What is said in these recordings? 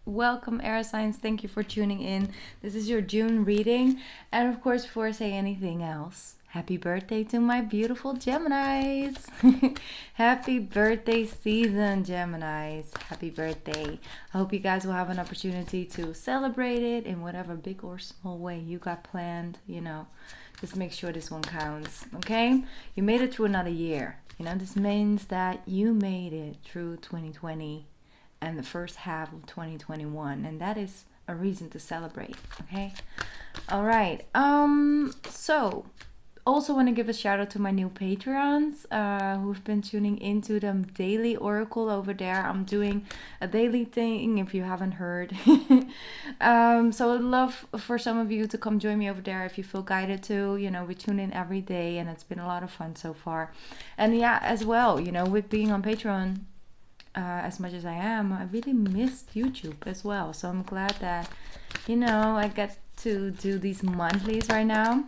Welcome, air signs. Thank you for tuning in. This is your June reading. And of course, before I say anything else, happy birthday to my beautiful Geminis. Happy birthday season, Geminis. Happy birthday. I hope you guys will have an opportunity to celebrate it in whatever big or small way you got planned. Just make sure this one counts, okay? You made it through another year. This means that you made it through 2020 and the first half of 2021, and that is a reason to celebrate. Okay, all right. So also want to give a shout out to my new patrons who've been tuning into the daily oracle over there. I'm doing a daily thing if you haven't heard. So I'd love for some of you to come join me over there if you feel guided to. We tune in every day, and it's been a lot of fun so far. And yeah, as well, with being on Patreon, as much as I am, I really missed YouTube as well. So I'm glad that, I get to do these monthlies right now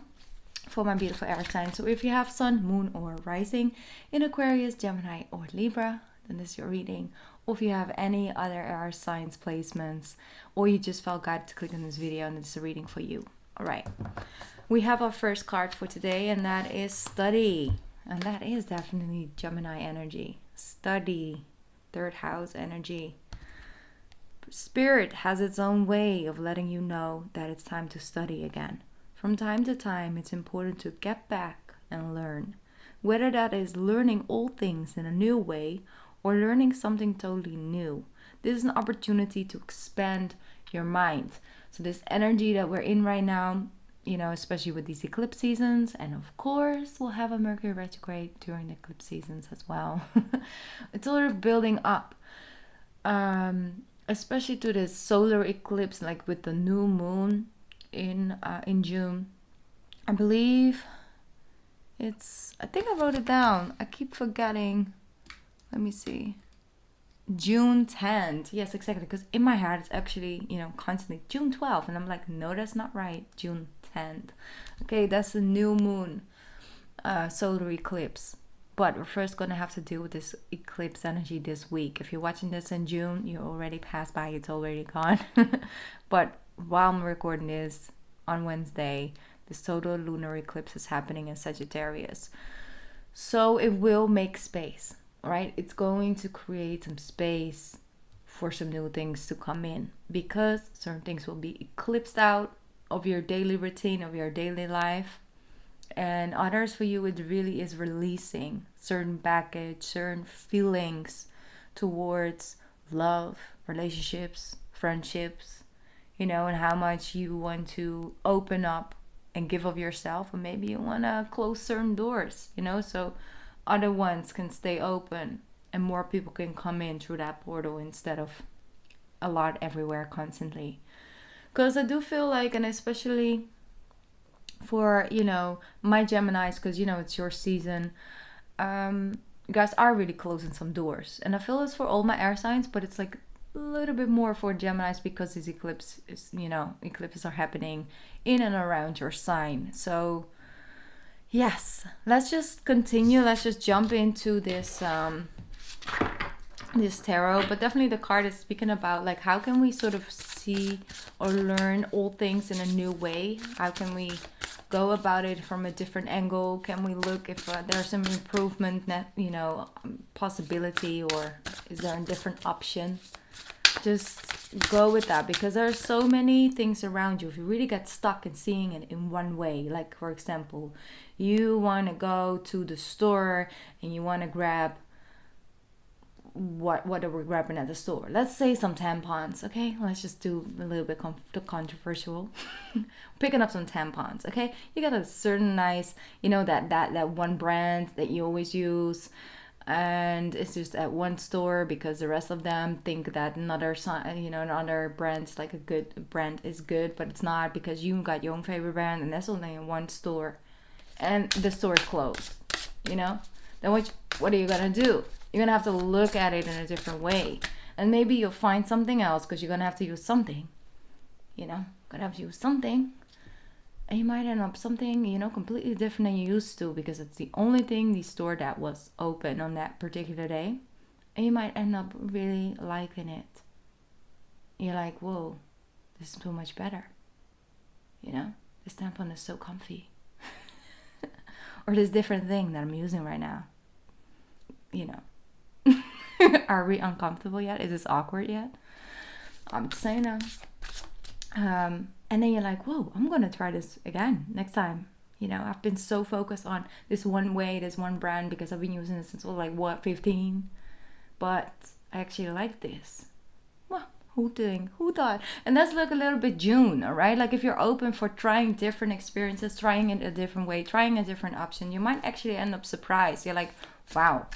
for my beautiful air signs. So if you have sun, moon, or rising in Aquarius, Gemini, or Libra, then this is your reading. Or if you have any other air signs placements, or you just felt guided to click on this video and it's a reading for you. All right. We have our first card for today, and that is study. And that is definitely Gemini energy. Study. Third house energy. Spirit has its own way of letting you know that it's time to study again. From time to time, it's important to get back and learn. Whether that is learning old things in a new way or learning something totally new. This is an opportunity to expand your mind. So this energy that we're in right now, especially with these eclipse seasons, and of course we'll have a Mercury retrograde during the eclipse seasons as well. It's sort of building up, especially to this solar eclipse, like with the new moon in June. I believe I think I wrote it down. I keep forgetting. Let me see. June 10th. Yes, exactly. Because in my head, it's actually, constantly June 12th. And I'm like, no, that's not right. June 10th. Okay, that's the new moon solar eclipse. But we're first going to have to deal with this eclipse energy this week. If you're watching this in June, you already passed by. It's already gone. But while I'm recording this on Wednesday, this total lunar eclipse is happening in Sagittarius. So it will make space. Right, it's going to create some space for some new things to come in, because certain things will be eclipsed out of your daily routine, of your daily life, and others for you, it really is releasing certain baggage, certain feelings towards love, relationships, friendships, and how much you want to open up and give of yourself, or maybe you want to close certain doors, so other ones can stay open and more people can come in through that portal instead of a lot everywhere constantly. Because I do feel like, and especially for, my Geminis, because, it's your season, you guys are really closing some doors. And I feel it's for all my air signs, but it's like a little bit more for Geminis because these eclipses are happening in and around your sign. So yes, let's just continue. Let's just jump into this this tarot. But definitely the card is speaking about, like, how can we sort of see or learn old things in a new way? How can we go about it from a different angle? Can we look if there's some improvement, possibility, or is there a different option? Just go with that, because there are so many things around you. If you really get stuck in seeing it in one way, like for example, you want to go to the store and you want to grab what are we grabbing at the store? Let's say some tampons, okay? Let's just do a little bit controversial. Picking up some tampons, okay? You got a certain nice, that one brand that you always use, and it's just at one store because the rest of them think that another brand, like a good brand, is good, but it's not, because you got your own favorite brand and that's only in one store and the store is closed. Then what are you gonna do? You're gonna have to look at it in a different way, and maybe you'll find something else, because you're gonna have to use something, gonna have to use something. And you might end up something, completely different than you used to, because it's the only thing, the store, that was open on that particular day. And you might end up really liking it. you're like, whoa, this is so much better. You know, this tampon is so comfy. Or this different thing that I'm using right now. You know. Are we uncomfortable yet? Is this awkward yet? I'm just saying now. And then you're like, whoa, I'm going to try this again next time. You know, I've been so focused on this one way, this one brand, because I've been using it since, like, what, 15? But I actually like this. Well, who thought? And that's like a little bit June, all right? Like, if you're open for trying different experiences, trying it a different way, trying a different option, you might actually end up surprised. You're like, wow,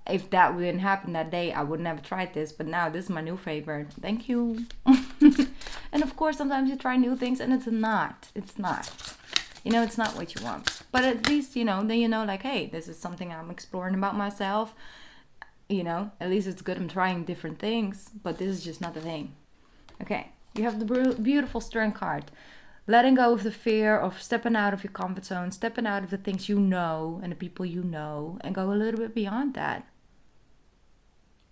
if that wouldn't happen that day, I would never tried this. But now this is my new favorite. Thank you. And of course, sometimes you try new things and it's not. You know, it's not what you want. But at least, you know, then you know, like, hey, this is something I'm exploring about myself. You know, at least it's good I'm trying different things. But this is just not the thing. Okay, you have the beautiful Strength card. Letting go of the fear of stepping out of your comfort zone, stepping out of the things you know and the people you know, and go a little bit beyond that.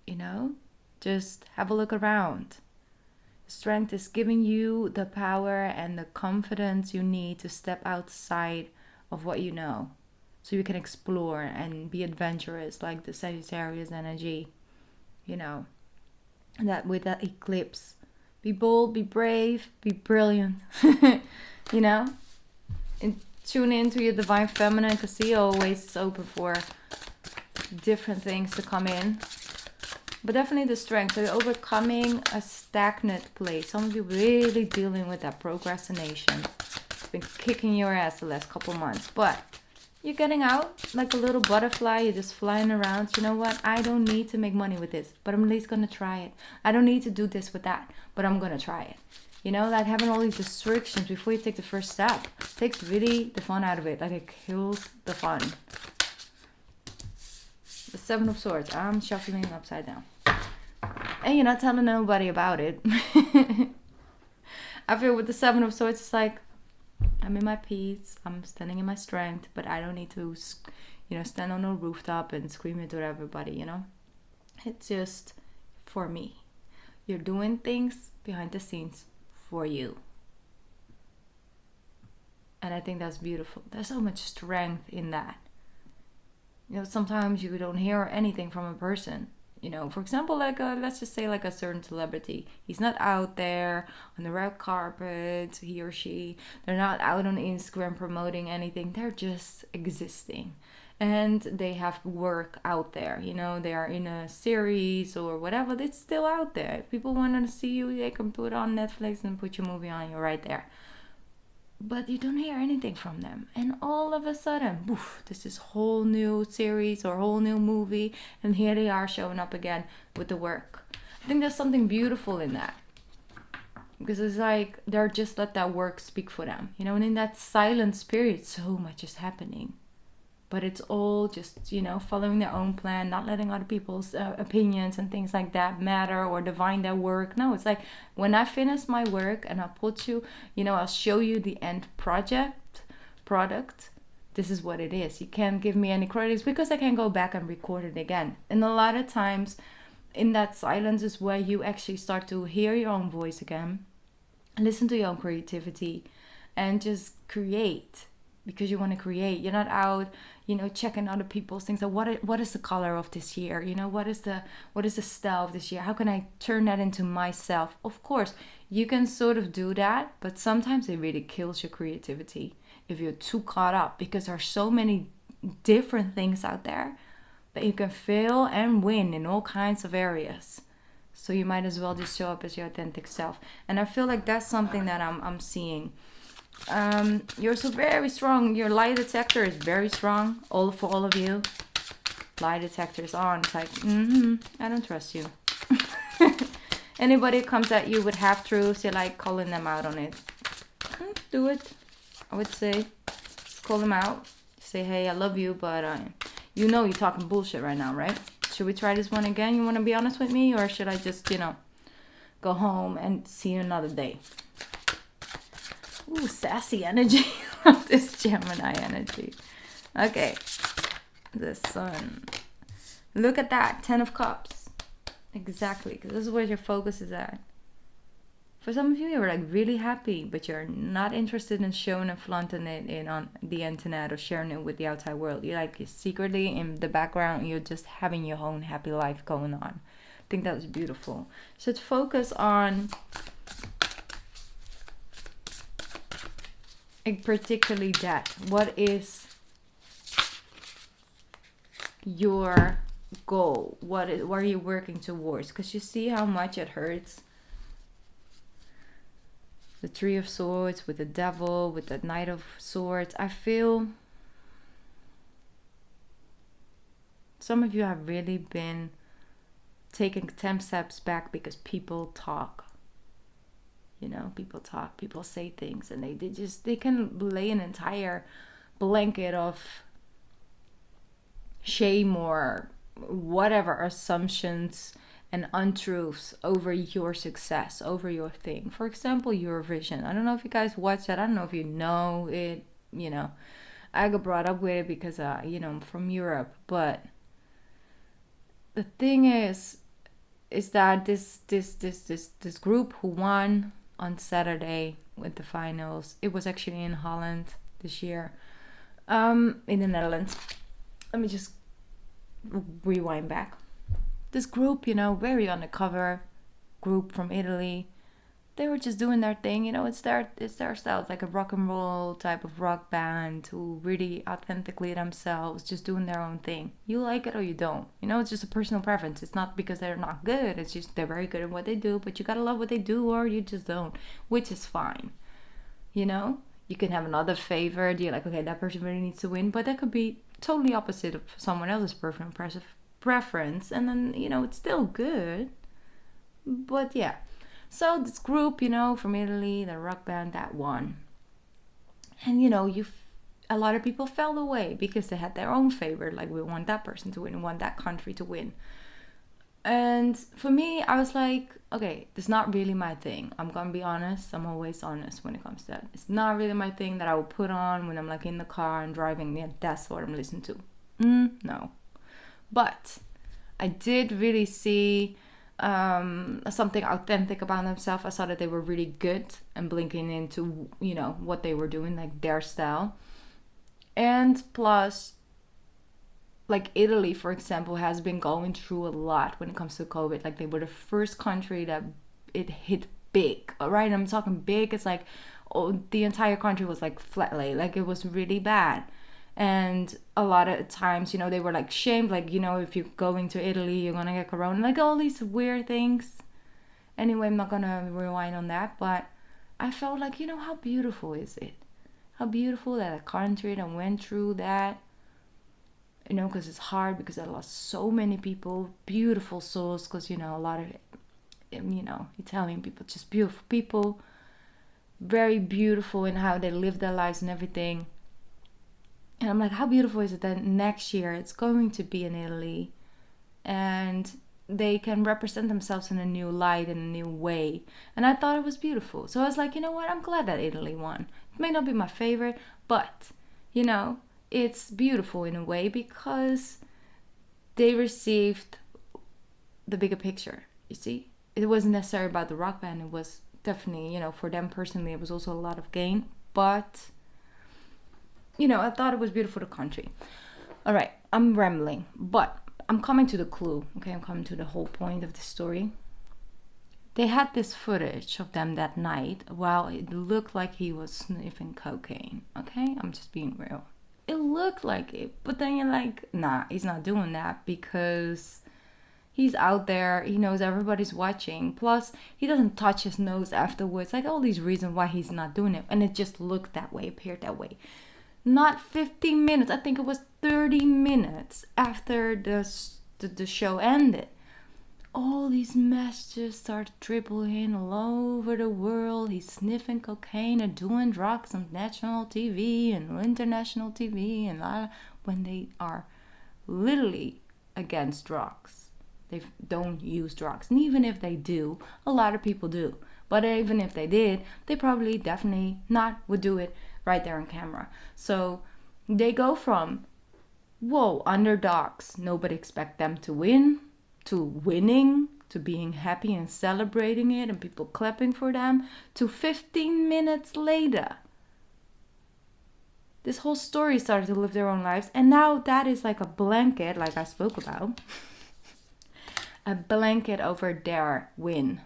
You know, just have a look around. Strength is giving you the power and the confidence you need to step outside of what you know, so you can explore and be adventurous, like the Sagittarius energy. You know, that with that eclipse, be bold, be brave, be brilliant. You know, and tune into your divine feminine, because he always is open for different things to come in. But definitely the strength. So you're overcoming a stagnant place. Some of you really dealing with that procrastination. It's been kicking your ass the last couple months. But you're getting out like a little butterfly. You're just flying around. You know what? I don't need to make money with this, but I'm at least going to try it. I don't need to do this with that, but I'm going to try it. You know, like having all these restrictions before you take the first step takes really the fun out of it. Like, it kills the fun. The Seven of Swords. I'm shuffling upside down. And you're not telling nobody about it. I feel with the Seven of Swords, it's like, I'm in my peace. I'm standing in my strength. But I don't need to, you know, stand on a rooftop and scream it to everybody, you know. It's just for me. You're doing things behind the scenes for you. And I think that's beautiful. There's so much strength in that. You know, sometimes you don't hear anything from a person. You know, for example, like let's just say like a certain celebrity. He's not out there on the red carpet, he or she. They're not out on Instagram promoting anything. They're just existing. And they have work out there. You know, they are in a series or whatever. It's still out there. If people want to see you, they can put it on Netflix and put your movie on. You're right there. But you don't hear anything from them. And all of a sudden, poof, this is whole new series or whole new movie. And here they are showing up again with the work. I think there's something beautiful in that. Because it's like they're just let that work speak for them. You know, and in that silent period, so much is happening. But it's all just, you know, following their own plan, not letting other people's opinions and things like that matter or divine their work. No, it's like when I finish my work and I'll put you, you know, I'll show you the end product. This is what it is. You can't give me any credits because I can go back and record it again. And a lot of times in that silence is where you actually start to hear your own voice again, listen to your own creativity, and just create. Because you want to create. You're not out, you know, checking other people's things. Like what is the color of this year? You know, what is the style of this year? How can I turn that into myself? Of course, you can sort of do that, but sometimes it really kills your creativity if you're too caught up, because there are so many different things out there that you can fail and win in all kinds of areas. So you might as well just show up as your authentic self. And I feel like that's something that I'm seeing. You're so very strong. Your lie detector is very strong. For all of you, lie detector is on. It's like, I don't trust you. Anybody comes at you with half truths, you're like calling them out on it. Do it. I would say, just call them out. Say, hey, I love you, but you know you're talking bullshit right now, right? Should we try this one again? You want to be honest with me, or should I just, you know, go home and see you another day? Ooh, sassy energy. Love this Gemini energy. Okay. The Sun. Look at that. 10 of Cups. Exactly. Because this is where your focus is at. For some of you, you're like really happy, but you're not interested in showing and flaunting it in on the internet or sharing it with the outside world. You're like secretly in the background, you're just having your own happy life going on. I think that's beautiful. So let's focus on particularly that. What is your goal? What are you working towards? Because you see how much it hurts. The Three of Swords with the Devil, with the Knight of Swords. I feel some of you have really been taking 10 steps back because people talk. You know, people talk, people say things, and they can lay an entire blanket of shame or whatever assumptions and untruths over your success, over your thing. For example, Eurovision. I don't know if you guys watch that. I don't know if you know it. You know, I got brought up with it because you know, I'm from Europe. But the thing is that this group who won on Saturday with the finals, it was actually in Holland this year, in the Netherlands. Let me just rewind back. This group, you know, very undercover group from Italy, they were just doing their thing. You know, it's their style. It's like a rock and roll type of rock band who really authentically themselves, just doing their own thing. You like it or you don't. You know, it's just a personal preference. It's not because they're not good. It's just they're very good at what they do, but you gotta love what they do or you just don't, which is fine. You know, you can have another favorite. You're like, okay, that person really needs to win, but that could be totally opposite of someone else's personal preference, and then, you know, it's still good. But yeah, so this group, you know, from Italy, the rock band that won, and you know, a lot of people fell away because they had their own favorite, like we want that person to win, we want that country to win. And for me, I was like, okay, it's not really my thing. I'm gonna be honest. I'm always honest when it comes to that. It's not really my thing that I will put on when I'm like in the car and driving. Yeah, that's what I'm listening to. No. But I did really see something authentic about themselves. I saw that they were really good and blinking into, you know, what they were doing, like their style. And plus, like Italy, for example, has been going through a lot when it comes to COVID. Like they were the first country that it hit big, all right? I'm talking big. It's like, oh, the entire country was like flat lay. Like it was really bad. And a lot of times, you know, they were like shamed. Like, you know, if you're going to Italy, you're going to get corona. Like all these weird things. Anyway, I'm not going to rewind on that. But I felt like, you know, how beautiful is it? How beautiful that a country that went through that. You know, because it's hard, because I lost so many people, beautiful souls, because, you know, a lot of, you know, Italian people, just beautiful people, very beautiful in how they live their lives and everything. And I'm like, how beautiful is it that next year it's going to be in Italy and they can represent themselves in a new light, in a new way. And I thought it was beautiful. So I was like, you know what, I'm glad that Italy won. It may not be my favorite, but, you know, it's beautiful in a way because they received the bigger picture, you see. It wasn't necessarily about the rock band. It was definitely, you know, for them personally, it was also a lot of gain. But, you know, I thought it was beautiful, the country. All right, I'm rambling, but I'm coming to the clue, okay? I'm coming to the whole point of the story. They had this footage of them that night while it looked like he was sniffing cocaine, okay? I'm just being real. It looked like it, but then you're like, nah, he's not doing that because he's out there, he knows everybody's watching, plus he doesn't touch his nose afterwards, like all these reasons why he's not doing it, and it just looked that way, appeared that way. Not 15 minutes, I think it was 30 minutes after the show ended, all these messages start dribbling all over the world. He's sniffing cocaine and doing drugs on national TV and international TV, and when they are literally against drugs. They don't use drugs. And even if they do, a lot of people do. But even if they did, they probably definitely not would do it right there on camera. So they go from, whoa, underdogs, nobody expect them to win, to winning to being happy and celebrating it and people clapping for them, to 15 minutes later, this whole story started to live their own lives. And now that is like a blanket, like I spoke about, a blanket over their win.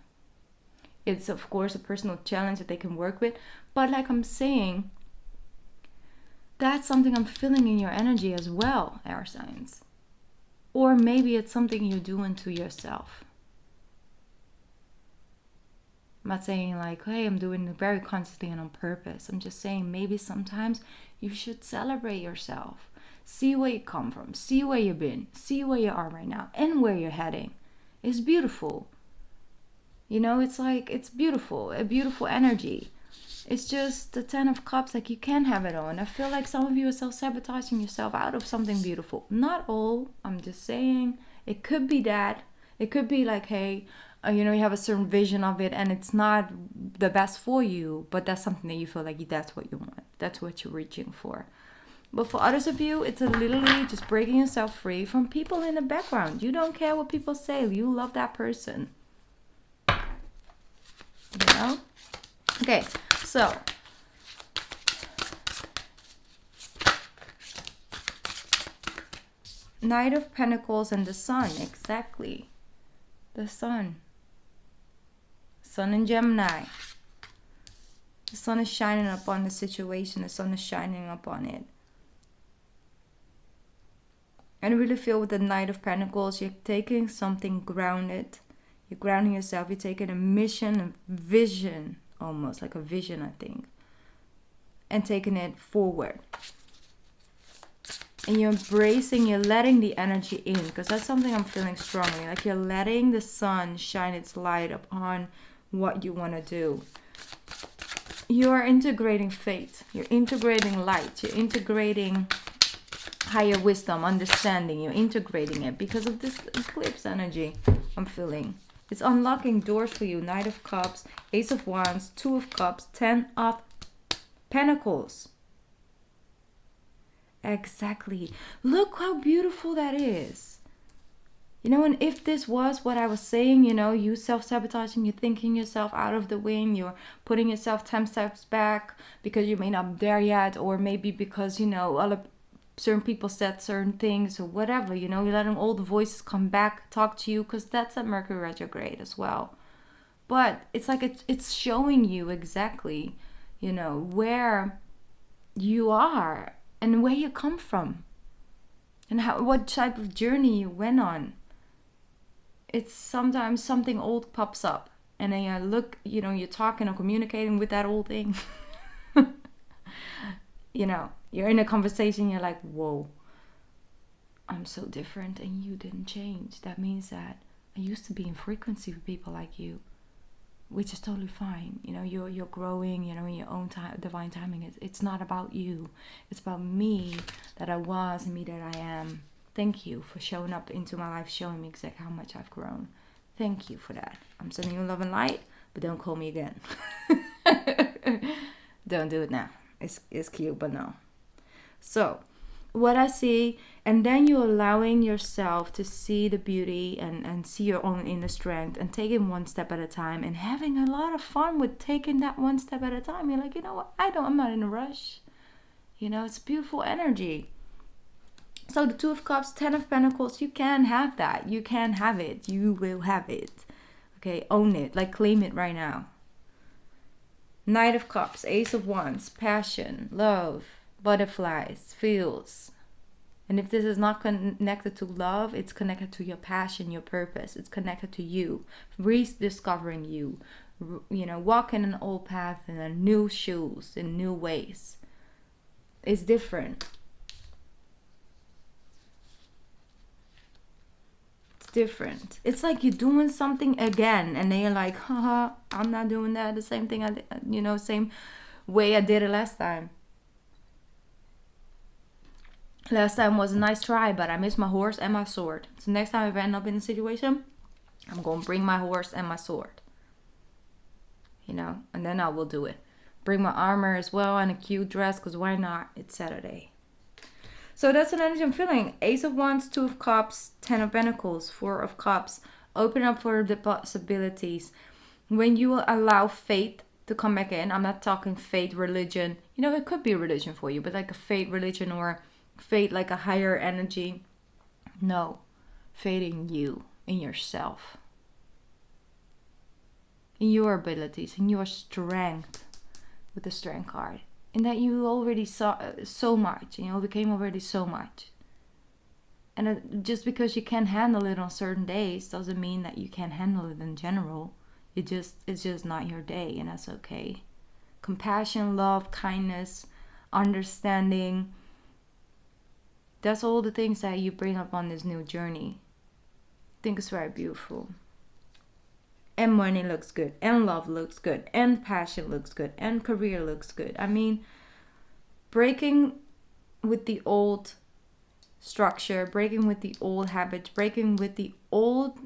It's of course a personal challenge that they can work with. But like I'm saying, that's something I'm feeling in your energy as well, air signs. Or maybe it's something you're doing to yourself. I'm not saying like, hey, I'm doing it very consciously and on purpose. I'm just saying maybe sometimes you should celebrate yourself. See where you come from. See where you've been. See where you are right now and where you're heading. It's beautiful. You know, it's like, it's beautiful. A beautiful energy. It's just the 10 of Cups, like you can have it all. And I feel like some of you are self-sabotaging yourself out of something beautiful. Not all. I'm just saying it could be that. It could be like, hey, you know, you have a certain vision of it and it's not the best for you, but that's something that you feel like that's what you want. That's what you're reaching for. But for others of you, it's literally just breaking yourself free from people in the background. You don't care what people say. You love that person. You know? Okay, so Knight of Pentacles and the Sun, exactly. The Sun. Sun in Gemini. The sun is shining up on the situation. The sun is shining up on it. And I really feel with the Knight of Pentacles, you're taking something grounded. You're grounding yourself. You're taking a mission, a vision, almost like a vision, I think. And taking it forward. And you're embracing, you're letting the energy in. Because that's something I'm feeling strongly. Like you're letting the sun shine its light upon what you want to do. You are integrating faith. You're integrating light. You're integrating higher wisdom, understanding. You're integrating it because of this eclipse energy I'm feeling. It's unlocking doors for you. Knight of Cups, Ace of Wands, Two of Cups, 10 of Pentacles. Exactly. Look how beautiful that is. You know, and if this was what I was saying, you know, you self-sabotaging, you're thinking yourself out of the win, you're putting yourself 10 steps back because you may not be there yet, or maybe because, you know, other certain people said certain things or whatever, you know, you're letting all the voices come back, talk to you, because that's at Mercury retrograde as well. But it's like it's showing you exactly, you know, where you are and where you come from and what type of journey you went on. It's sometimes something old pops up and then you look, you know, you're talking or communicating with that old thing. You know, you're in a conversation, you're like, whoa, I'm so different and you didn't change. That means that I used to be in frequency with people like you, which is totally fine. You know, you're growing, you know, in your own time, divine timing. It's not about you. It's about me that I was and me that I am. Thank you for showing up into my life, showing me exactly how much I've grown. Thank you for that. I'm sending you love and light, but don't call me again. Don't do it now. It's cute, but no. So, what I see, and then you're allowing yourself to see the beauty and see your own inner strength and taking one step at a time and having a lot of fun with taking that one step at a time. You're like, you know what? I'm not in a rush. You know, it's beautiful energy. So the Two of Cups, 10 of Pentacles, you can have that. You can have it. You will have it. Okay, own it. Like, claim it right now. Knight of Cups, Ace of Wands, passion, love, butterflies, feels. And if this is not connected to love, it's connected to your passion, your purpose. It's connected to you, rediscovering you. You know, walking an old path in new shoes, in new ways. It's different. Different. It's like you're doing something again and then you're like, haha, I'm not doing that the same thing I did, you know, same way I did it last time. Last time was a nice try, but I missed my horse and my sword. So next time if I end up in a situation, I'm gonna bring my horse and my sword, you know, and then I will do it. Bring my armor as well and a cute dress, because why not? It's Saturday. So that's an energy I'm feeling. Ace of Wands, Two of Cups, 10 of Pentacles, 4 of Cups. Open up for the possibilities. When you allow faith to come back in, I'm not talking faith religion. You know, it could be a religion for you, but like a faith religion or faith like a higher energy. No, faith in you, in yourself, in your abilities, in your strength, with the strength card. In that you already saw so much, you know, became already so much. And just because you can't handle it on certain days doesn't mean that you can't handle it in general. It's just not your day, and that's okay. Compassion, love, kindness, understanding. That's all the things that you bring up on this new journey. I think it's very beautiful. And money looks good, and love looks good, and passion looks good, and career looks good. I mean, breaking with the old structure, breaking with the old habits, breaking with the old,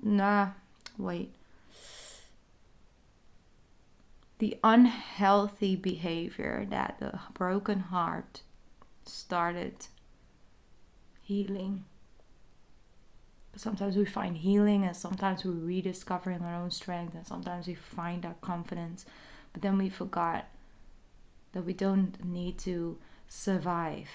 the unhealthy behavior that the broken heart started healing. But sometimes we find healing, and sometimes we're rediscovering our own strength, and sometimes we find our confidence. But then we forgot that we don't need to survive.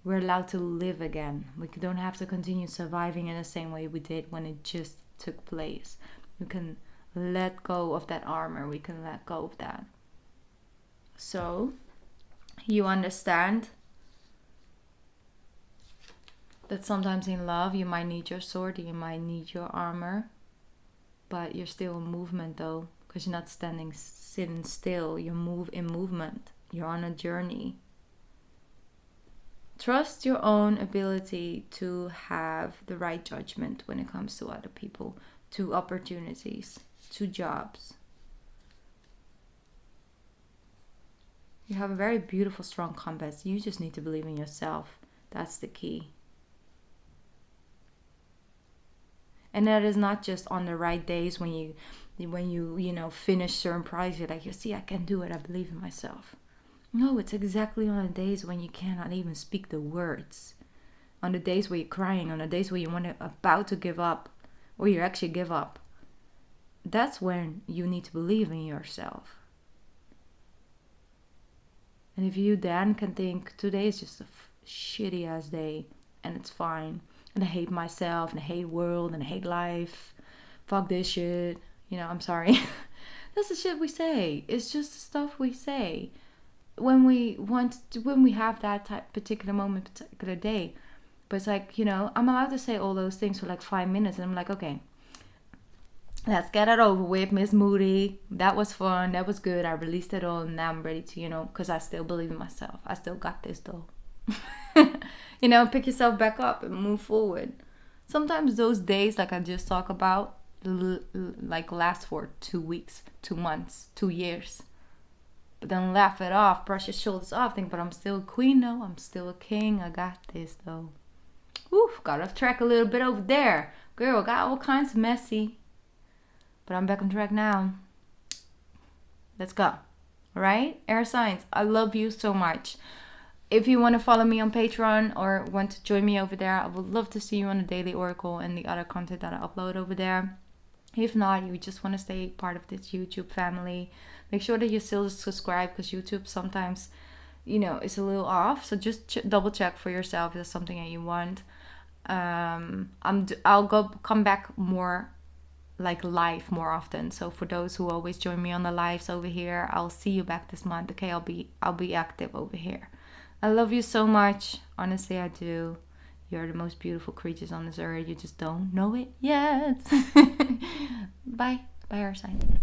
We're allowed to live again. We don't have to continue surviving in the same way we did when it just took place. We can let go of that armor. We can let go of that. So, you understand that sometimes in love you might need your sword, you might need your armor, but you're still in movement though, because you're not sitting still. You move in movement. You're on a journey. Trust your own ability to have the right judgment when it comes to other people, to opportunities, to jobs. You have a very beautiful, strong compass. You just need to believe in yourself. That's the key. And that is not just on the right days when you finish certain projects. You're like, you see, I can do it. I believe in myself. No, it's exactly on the days when you cannot even speak the words. On the days where you're crying, on the days where you're about to give up, or you actually give up. That's when you need to believe in yourself. And if you then can think, today is just a shitty ass day, and it's fine. And I hate myself, and I hate world, and I hate life. Fuck this shit. You know, I'm sorry. That's the shit we say. It's just the stuff we say when we have that particular moment, particular day. But it's like, I'm allowed to say all those things for like 5 minutes, and I'm like, okay, let's get it over with, Miss Moody. That was fun. That was good. I released it all, and now I'm ready to, because I still believe in myself. I still got this though. Pick yourself back up and move forward. Sometimes those days, like I just talked about, like last for 2 weeks, 2 months, 2 years. But then laugh it off, brush your shoulders off, think, but I'm still a queen though. I'm still a king. I got this though. Oof, got off track a little bit over there. Girl, got all kinds of messy. But I'm back on track now. Let's go. All right? Air signs, I love you so much. If you want to follow me on Patreon or want to join me over there, I would love to see you on the Daily Oracle and the other content that I upload over there. If not, you just want to stay part of this YouTube family, make sure that you still subscribe, because YouTube sometimes, it's a little off. So just double check for yourself if there's something that you want. I'll come back more like live more often. So for those who always join me on the lives over here, I'll see you back this month. Okay, I'll be active over here. I love you so much. Honestly, I do. You're the most beautiful creatures on this earth. You just don't know it yet. Bye. Bye, our sign.